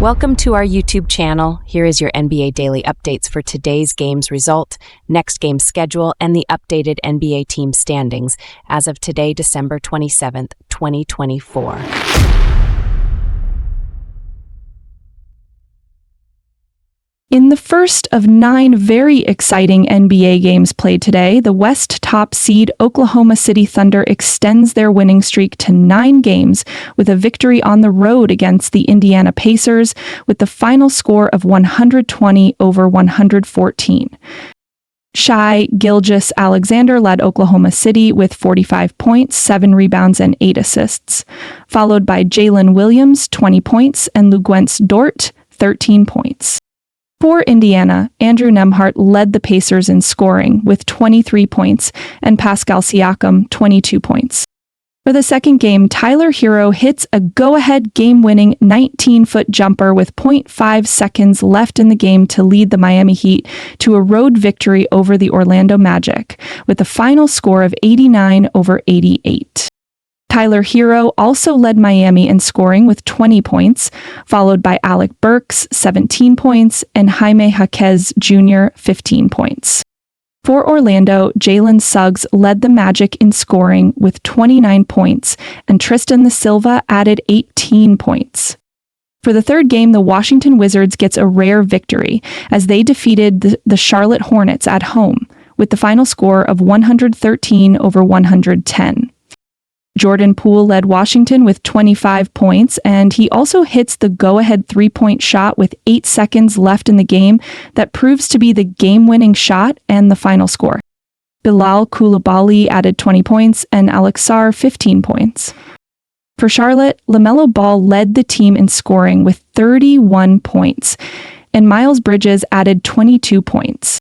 Welcome to our YouTube channel. Here is your NBA daily updates for today's game's result, next game's schedule, and the updated NBA team standings as of today, December 27th, 2024. In the first of 9 very exciting NBA games played today, the West top seed Oklahoma City Thunder extends their winning streak to 9 games with a victory on the road against the Indiana Pacers with the final score of 120-114. Shai Gilgeous-Alexander led Oklahoma City with 45 points, 7 rebounds, and 8 assists, followed by Jalen Williams, 20 points, and Luguentz Dort, 13 points. For Indiana, Andrew Nembhard led the Pacers in scoring with 23 points and Pascal Siakam 22 points. For the second game, Tyler Hero hits a go-ahead game-winning 19-foot jumper with 0.5 seconds left in the game to lead the Miami Heat to a road victory over the Orlando Magic with a final score of 89-88. Tyler Hero also led Miami in scoring with 20 points, followed by Alec Burks, 17 points, and Jaime Jaquez Jr., 15 points. For Orlando, Jalen Suggs led the Magic in scoring with 29 points, and Tristan da Silva added 18 points. For the third game, the Washington Wizards gets a rare victory as they defeated the Charlotte Hornets at home with the final score of 113-110. Jordan Poole led Washington with 25 points, and he also hits the go-ahead three-point shot with 8 seconds left in the game that proves to be the game-winning shot and the final score. Bilal Coulibaly added 20 points and Alex Sarr 15 points. For Charlotte, LaMelo Ball led the team in scoring with 31 points, and Miles Bridges added 22 points.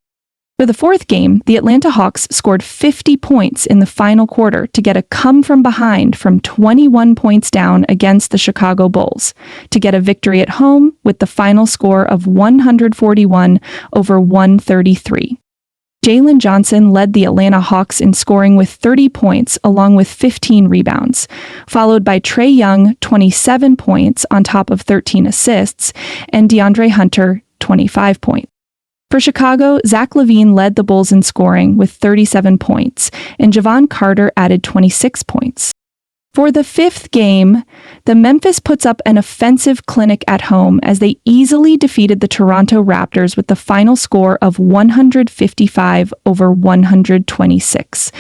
For the fourth game, the Atlanta Hawks scored 50 points in the final quarter to get a come-from-behind from 21 points down against the Chicago Bulls, to get a victory at home with the final score of 141-133. Jalen Johnson led the Atlanta Hawks in scoring with 30 points along with 15 rebounds, followed by Trae Young, 27 points on top of 13 assists, and DeAndre Hunter, 25 points. For Chicago, Zach LaVine led the Bulls in scoring with 37 points, and Javon Carter added 26 points. For the fifth game, the Memphis puts up an offensive clinic at home as they easily defeated the Toronto Raptors with the final score of 155-126.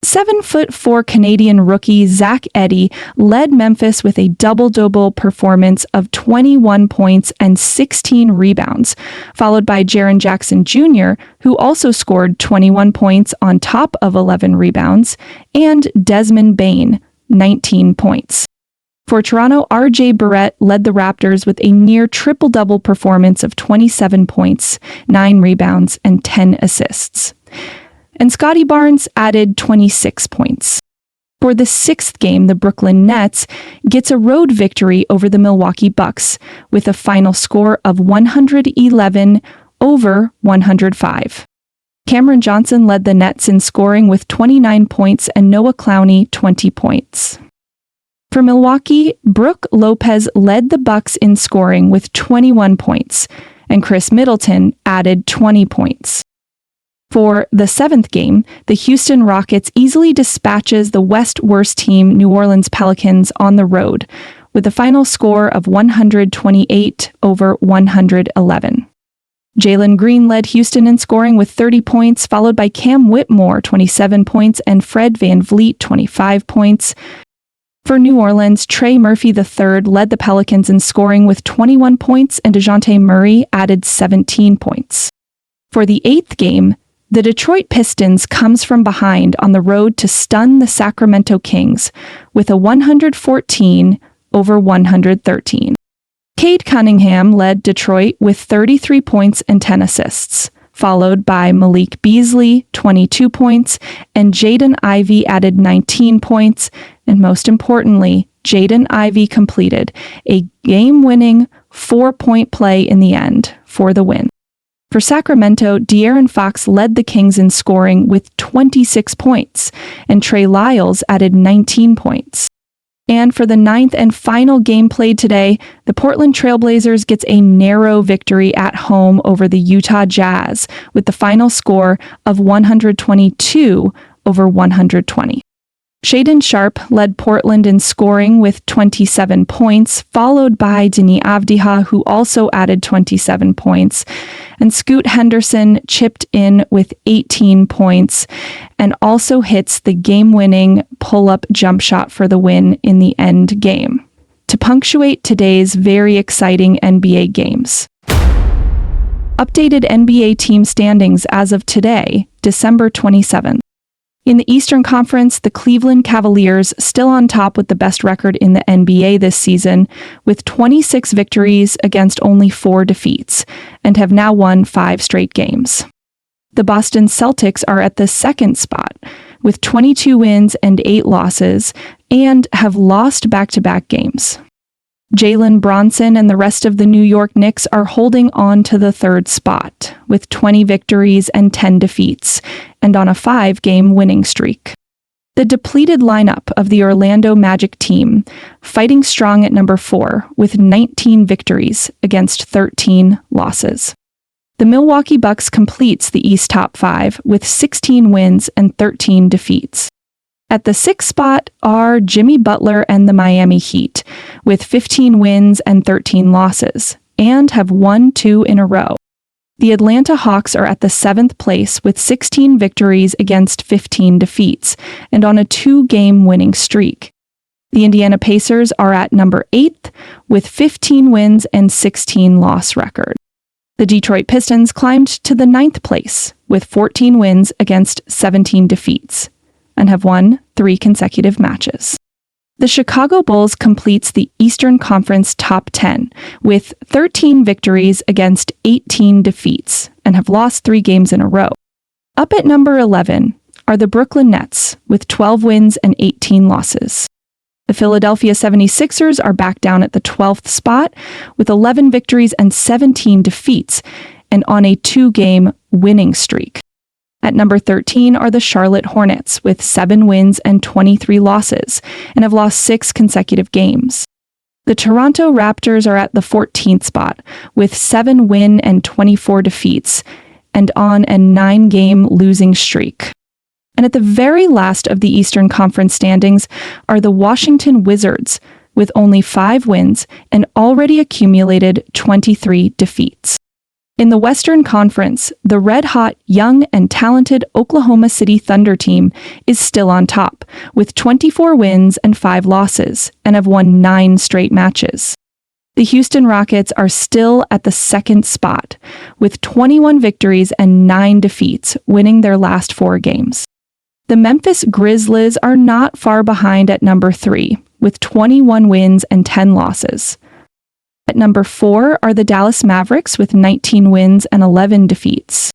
7'4" Canadian rookie Zach Edey led Memphis with a double-double performance of 21 points and 16 rebounds, followed by Jaren Jackson Jr., who also scored 21 points on top of 11 rebounds, and Desmond Bane, 19 points. For Toronto, RJ Barrett led the Raptors with a near triple-double performance of 27 points, 9 rebounds, and 10 assists. And Scotty Barnes added 26 points. For the sixth game, the Brooklyn Nets gets a road victory over the Milwaukee Bucks with a final score of 111-105. Cameron Johnson led the Nets in scoring with 29 points and Noah Clowney 20 points. For Milwaukee, Brook Lopez led the Bucks in scoring with 21 points, and Chris Middleton added 20 points. For the seventh game, the Houston Rockets easily dispatches the West worst team New Orleans Pelicans on the road with a final score of 128-111. Jalen Green led Houston in scoring with 30 points, followed by Cam Whitmore, 27 points, and Fred VanVleet, 25 points. For New Orleans, Trey Murphy III led the Pelicans in scoring with 21 points, and DeJounte Murray added 17 points. For the eighth game, the Detroit Pistons comes from behind on the road to stun the Sacramento Kings with a 114-113. Cade Cunningham led Detroit with 33 points and 10 assists, followed by Malik Beasley, 22 points, and Jaden Ivey added 19 points, and most importantly, Jaden Ivey completed a game-winning 4-point play in the end for the win. For Sacramento, De'Aaron Fox led the Kings in scoring with 26 points, and Trey Lyles added 19 points. And for the ninth and final game played today, the Portland Trail Blazers gets a narrow victory at home over the Utah Jazz with the final score of 122-120. Shaedon Sharpe led Portland in scoring with 27 points, followed by Deni Avdija, who also added 27 points. And Scoot Henderson chipped in with 18 points and also hits the game-winning pull-up jump shot for the win in the end game, to punctuate today's very exciting NBA games. Updated NBA team standings as of today, December 27th. In the Eastern Conference, the Cleveland Cavaliers still on top with the best record in the NBA this season, with 26 victories against only 4 defeats, and have now won 5 straight games. The Boston Celtics are at the second spot, with 22 wins and 8 losses, and have lost back-to-back games. Jalen Bronson and the rest of the New York Knicks are holding on to the third spot, with 20 victories and 10 defeats, and on a 5-game winning streak. The depleted lineup of the Orlando Magic team, fighting strong at number 4, with 19 victories against 13 losses. The Milwaukee Bucks completes the East top 5 with 16 wins and 13 defeats. At the 6th spot are Jimmy Butler and the Miami Heat, with 15 wins and 13 losses, and have won 2 in a row. The Atlanta Hawks are at the 7th place with 16 victories against 15 defeats, and on a 2-game winning streak. The Indiana Pacers are at number 8th with 15 wins and 16 loss record. The Detroit Pistons climbed to the 9th place with 14 wins against 17 defeats, and have won 3 consecutive matches. The Chicago Bulls completes the Eastern Conference top 10 with 13 victories against 18 defeats and have lost 3 games in a row. Up at number 11 are the Brooklyn Nets with 12 wins and 18 losses. The Philadelphia 76ers are back down at the 12th spot with 11 victories and 17 defeats and on a 2-game winning streak. At number 13 are the Charlotte Hornets with 7 wins and 23 losses and have lost 6 consecutive games. The Toronto Raptors are at the 14th spot with 7 win and 24 defeats and on a 9-game losing streak. And at the very last of the Eastern Conference standings are the Washington Wizards with only 5 wins and already accumulated 23 defeats. In the Western Conference, the red-hot, young, and talented Oklahoma City Thunder team is still on top, with 24 wins and 5 losses, and have won 9 straight matches. The Houston Rockets are still at the 2nd spot, with 21 victories and 9 defeats, winning their last 4 games. The Memphis Grizzlies are not far behind at number 3, with 21 wins and 10 losses. At number 4 are the Dallas Mavericks with 19 wins and 11 defeats.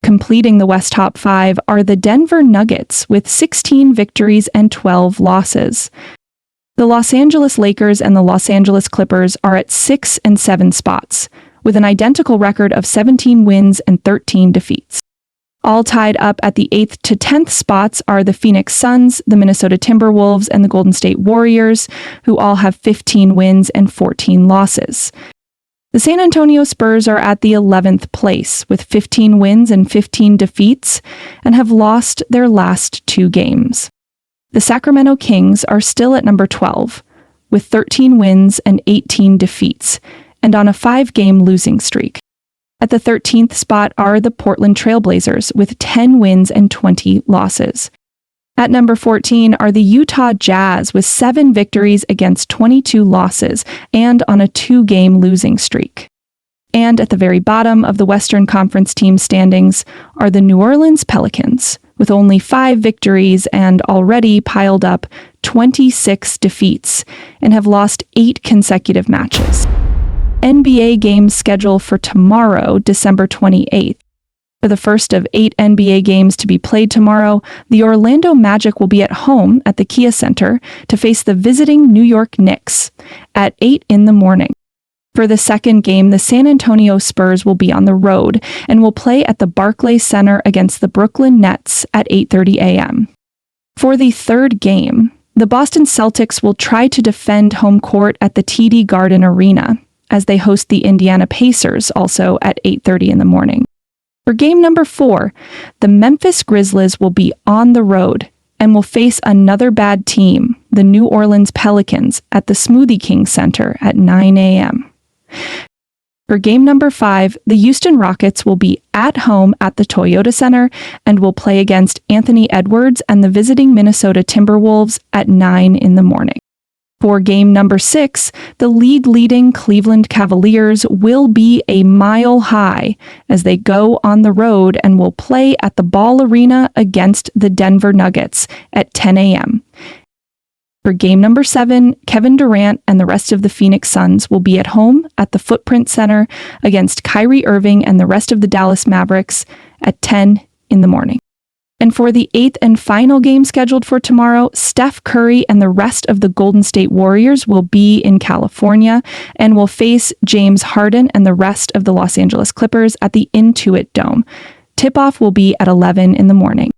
Completing the West top 5 are the Denver Nuggets with 16 victories and 12 losses. The Los Angeles Lakers and the Los Angeles Clippers are at 6 and 7 spots, with an identical record of 17 wins and 13 defeats. All tied up at the 8th to 10th spots are the Phoenix Suns, the Minnesota Timberwolves, and the Golden State Warriors, who all have 15 wins and 14 losses. The San Antonio Spurs are at the 11th place with 15 wins and 15 defeats and have lost their last 2 games. The Sacramento Kings are still at number 12 with 13 wins and 18 defeats and on a 5-game losing streak. At the 13th spot are the Portland Trail Blazers with 10 wins and 20 losses. At number 14 are the Utah Jazz with 7 victories against 22 losses and on a 2-game losing streak. And at the very bottom of the Western Conference team standings are the New Orleans Pelicans with only 5 victories and already piled up 26 defeats and have lost 8 consecutive matches. NBA games schedule for tomorrow, December 28th. For the first of 8 NBA games to be played tomorrow, the Orlando Magic will be at home at the Kia Center to face the visiting New York Knicks at 8 in the morning. For the second game, the San Antonio Spurs will be on the road and will play at the Barclays Center against the Brooklyn Nets at 8:30 a.m. For the third game, The Boston Celtics will try to defend home court at the TD Garden Arena as they host the Indiana Pacers, also at 8:30 in the morning. For game number 4, the Memphis Grizzlies will be on the road and will face another bad team, the New Orleans Pelicans, at the Smoothie King Center at 9 a.m. For game number 5, the Houston Rockets will be at home at the Toyota Center and will play against Anthony Edwards and the visiting Minnesota Timberwolves at 9 in the morning. For game number 6, the league-leading Cleveland Cavaliers will be a mile high as they go on the road and will play at the Ball Arena against the Denver Nuggets at 10 a.m. For game number 7, Kevin Durant and the rest of the Phoenix Suns will be at home at the Footprint Center against Kyrie Irving and the rest of the Dallas Mavericks at 10 in the morning. And for the 8th and final game scheduled for tomorrow, Steph Curry and the rest of the Golden State Warriors will be in California and will face James Harden and the rest of the Los Angeles Clippers at the Intuit Dome. Tip-off will be at 11 in the morning.